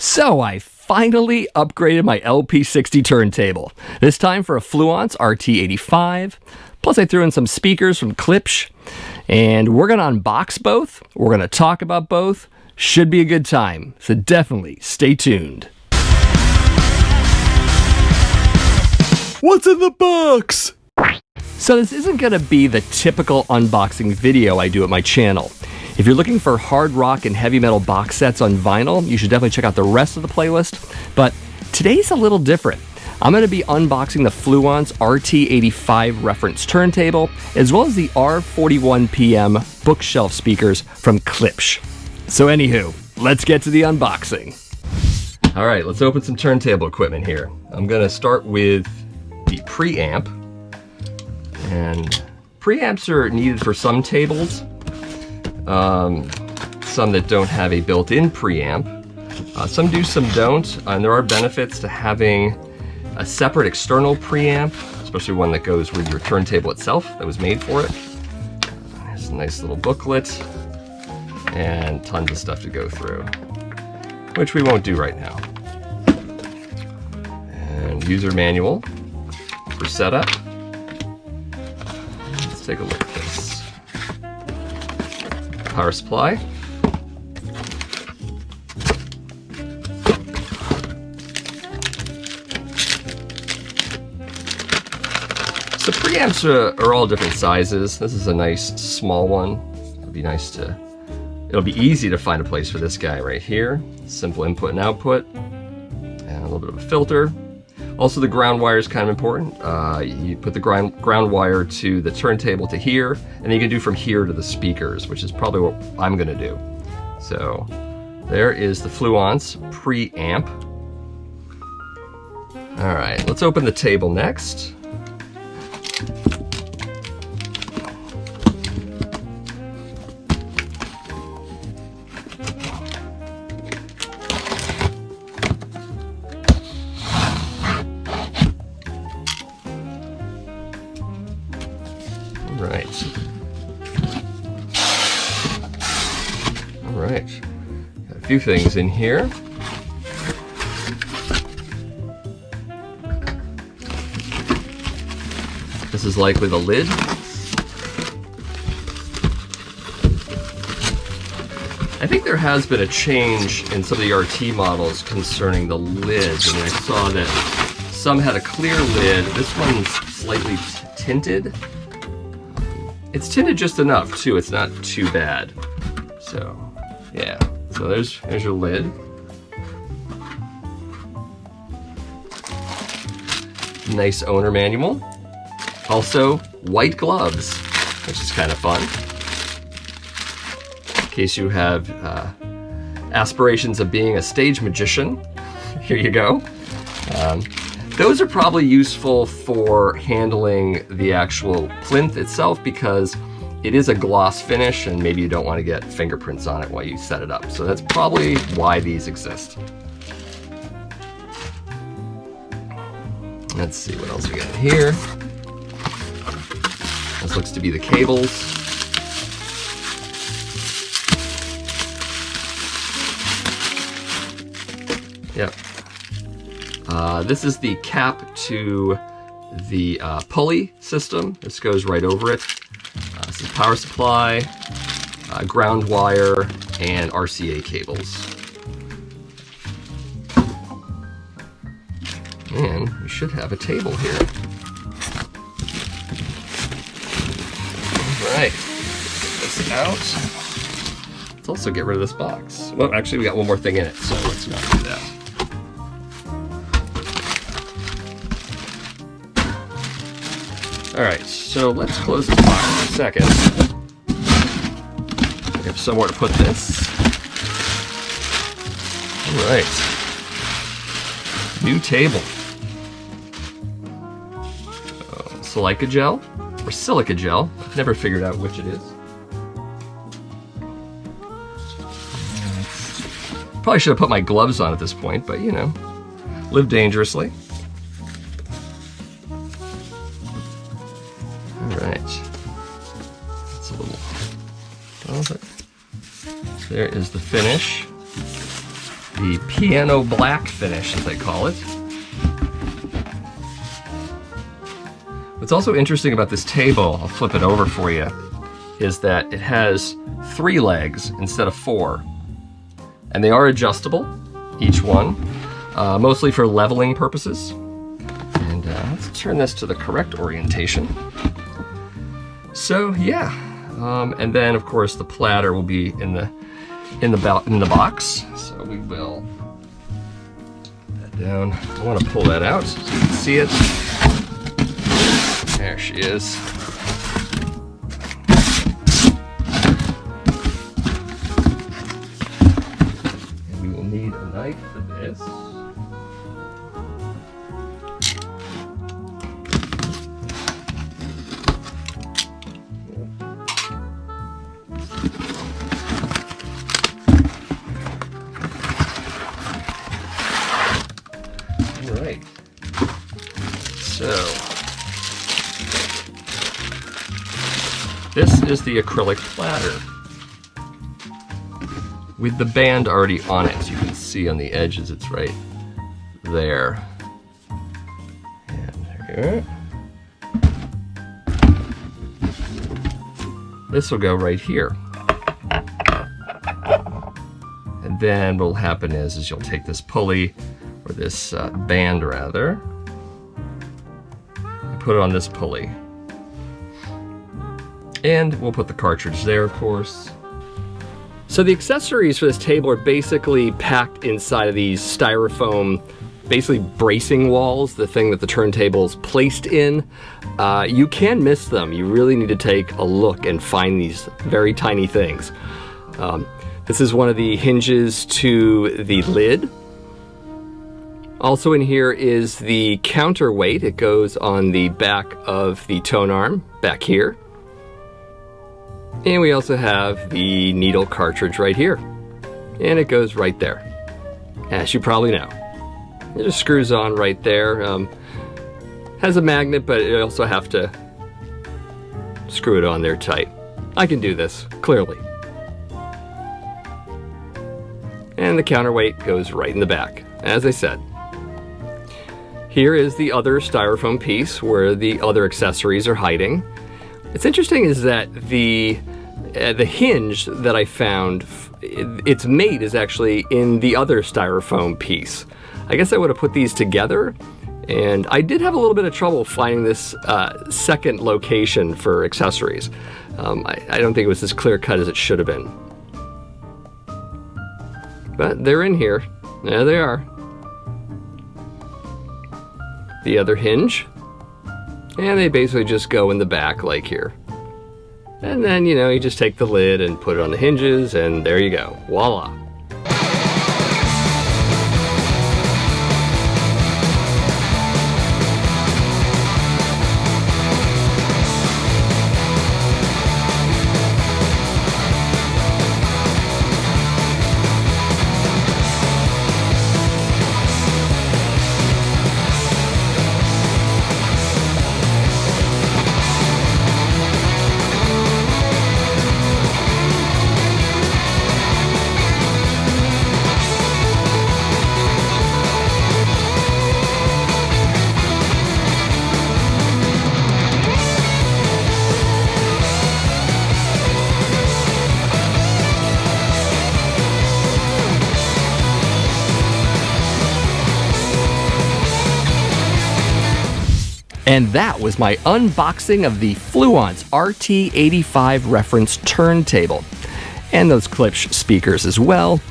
So I finally upgraded my LP60 turntable, this time for a Fluance RT85. Plus I threw in some speakers from Klipsch, and we're going to unbox both, we're going to talk about both. Should be a good time, so definitely stay tuned. What's in the box? So this isn't going to be the typical unboxing video I do at my channel. If you're looking for hard rock and heavy metal box sets on vinyl, you should definitely check out the rest of the playlist. But today's a little different. I'm going to be unboxing the Fluance RT85 reference turntable, as well as the R41PM bookshelf speakers from Klipsch. So anywho, let's get to the unboxing. All right, let's open some turntable equipment here. I'm going to start with the preamp. And preamps are needed for some tables. Some that don't have a built-in preamp. Some do, some don't, and there are benefits to having a separate external preamp, especially one that goes with your turntable itself that was made for it. Here's a nice little booklet and tons of stuff to go through, which we won't do right now. And user manual for setup. Let's take a look at this. Power supply. So preamps are all different sizes. This is a nice small one. It'll be easy to find a place for this guy right here. Simple input and output. And a little bit of a filter. Also, the ground wire is kind of important. You put the ground wire to the turntable to here, and then you can do from here to the speakers, which is probably what I'm going to do. So there is the Fluance preamp. All right, let's open the table next. All right, got a few things in here. This is likely the lid. I think there has been a change in some of the RT models concerning the lids. I mean, I saw that some had a clear lid. This one's slightly tinted. It's tinted just enough too, it's not too bad. So, yeah. So there's your lid. Nice owner manual. Also, white gloves, which is kind of fun. In case you have aspirations of being a stage magician, here you go. Those are probably useful for handling the actual plinth itself because it is a gloss finish and maybe you don't want to get fingerprints on it while you set it up. So that's probably why these exist. Let's see what else we got here. This looks to be the cables. Yep. This is the cap to the pulley system. This goes right over it. This is power supply, ground wire, and RCA cables. And we should have a table here. All right, get this out. Let's also get rid of this box. Well, actually, we got one more thing in it, so let's not do that. All right, so let's close this box for a second. We have somewhere to put this. All right, new table. Silica gel or silica gel. I've never figured out which it is. Probably should have put my gloves on at this point, but you know, live dangerously. There is the finish. the piano black finish, as they call it. What's also interesting about this table, I'll flip it over for you, is that it has 3 legs instead of 4. And they are adjustable, each one, mostly for leveling purposes. And let's turn this to the correct orientation. So yeah, and then of course the platter will be in the box. So we will put that down. I want to pull that out so you can see it. There she is. And we will need a knife for this. All right. So this is the acrylic platter with the band already on it. As you can see on the edges, it's right there. And there you go. This will go right here. And then what will happen is you'll take this pulley, or this band rather, and put it on this pulley. And we'll put the cartridge there, of course. So the accessories for this table are basically packed inside of these styrofoam, basically bracing walls, the thing that the turntable's placed in. You can miss them. You really need to take a look and find these very tiny things. This is one of the hinges to the lid. Also in here is the counterweight. It goes on the back of the tone arm, back here. And we also have the needle cartridge right here. And it goes right there, as you probably know. It just screws on right there. Has a magnet, but you also have to screw it on there tight. I can do this, clearly. And the counterweight goes right in the back, as I said. Here is the other styrofoam piece where the other accessories are hiding. What's interesting is that the hinge that I found, its mate is actually in the other styrofoam piece. I guess I would have put these together, and I did have a little bit of trouble finding this second location for accessories. I don't think it was as clear cut as it should have been. But they're in here. There they are. The other hinge. And they basically just go in the back like here. And then, you know, you just take the lid and put it on the hinges, and there you go. Voila. And that was my unboxing of the Fluance RT85 reference turntable. And those Klipsch speakers as well.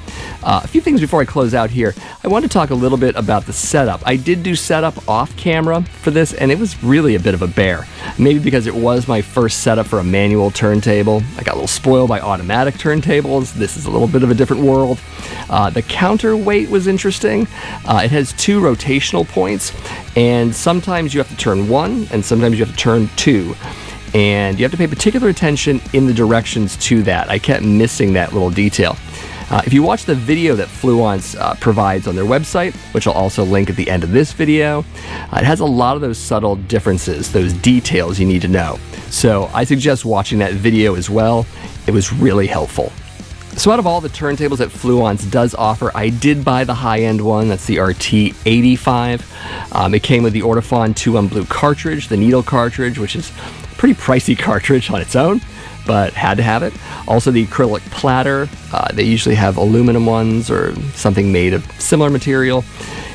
A few things before I close out here. I want to talk a little bit about the setup. I did do setup off camera for this, and it was really a bit of a bear. Maybe because it was my first setup for a manual turntable. I got a little spoiled by automatic turntables. This is a little bit of a different world. The counterweight was interesting. It has 2 rotational points, and sometimes you have to turn 1, and sometimes you have to turn 2. And you have to pay particular attention in the directions to that. I kept missing that little detail. If you watch the video that Fluance provides on their website, which I'll also link at the end of this video, it has a lot of those subtle differences, those details you need to know. So I suggest watching that video as well. It was really helpful. So out of all the turntables that Fluance does offer, I did buy the high-end one. That's the RT85. It came with the Ortofon 2-on blue cartridge, the needle cartridge, which is a pretty pricey cartridge on its own, but had to have it. Also the Acrylic Platter. They usually have aluminum ones or something made of similar material,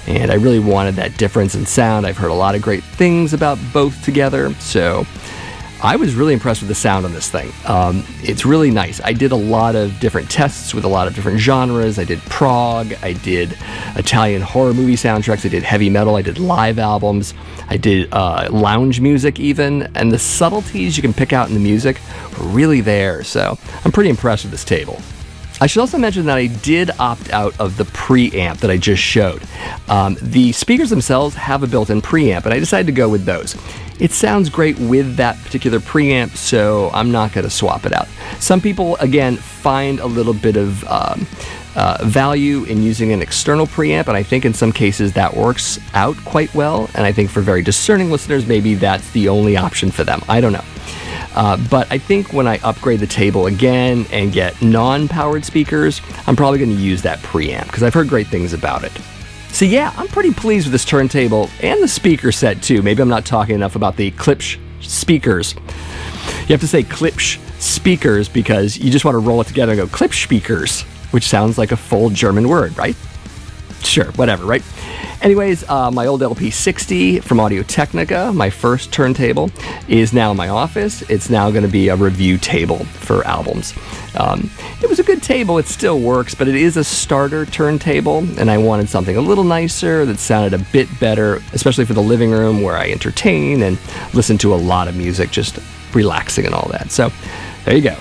and I really wanted that difference in sound. I've heard a lot of great things about both together, so I was really impressed with the sound on this thing. It's really nice. I did a lot of different tests with a lot of different genres. I did prog, I did Italian horror movie soundtracks, I did heavy metal, I did live albums, I did lounge music even, and the subtleties you can pick out in the music were really there, so I'm pretty impressed with this table. I should also mention that I did opt out of the preamp that I just showed. The speakers themselves have a built-in preamp, and I decided to go with those. It sounds great with that particular preamp, so I'm not going to swap it out. Some people, again, find a little bit of value in using an external preamp, and I think in some cases that works out quite well, and I think for very discerning listeners, maybe that's the only option for them. I don't know. But I think when I upgrade the table again and get non-powered speakers, I'm probably going to use that preamp because I've heard great things about it. So yeah, I'm pretty pleased with this turntable and the speaker set too. Maybe I'm not talking enough about the Klipsch speakers. You have to say Klipsch speakers because you just want to roll it together and go Klipsch speakers, which sounds like a full German word, right? Sure, whatever, right? Anyways, my old LP60 from Audio-Technica, my first turntable, is now in my office. It's now going to be a review table for albums. It was a good table, it still works, but it is a starter turntable, and I wanted something a little nicer that sounded a bit better, especially for the living room where I entertain and listen to a lot of music, just relaxing and all that. So, there you go.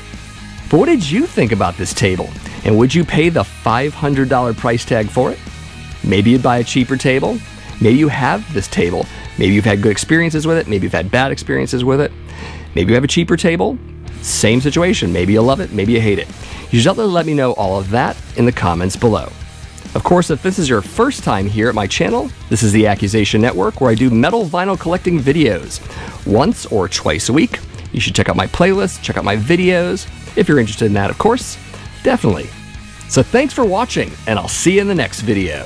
But what did you think about this table? And would you pay the $500 price tag for it? Maybe you'd buy a cheaper table. Maybe you have this table. Maybe you've had good experiences with it. Maybe you've had bad experiences with it. Maybe you have a cheaper table. Same situation. Maybe you love it. Maybe you hate it. You should let me know all of that in the comments below. Of course, if this is your first time here at my channel, this is the Accusation Network, where I do metal vinyl collecting videos once or twice a week. You should check out my playlist, check out my videos. If you're interested in that, of course, definitely. So thanks for watching, and I'll see you in the next video.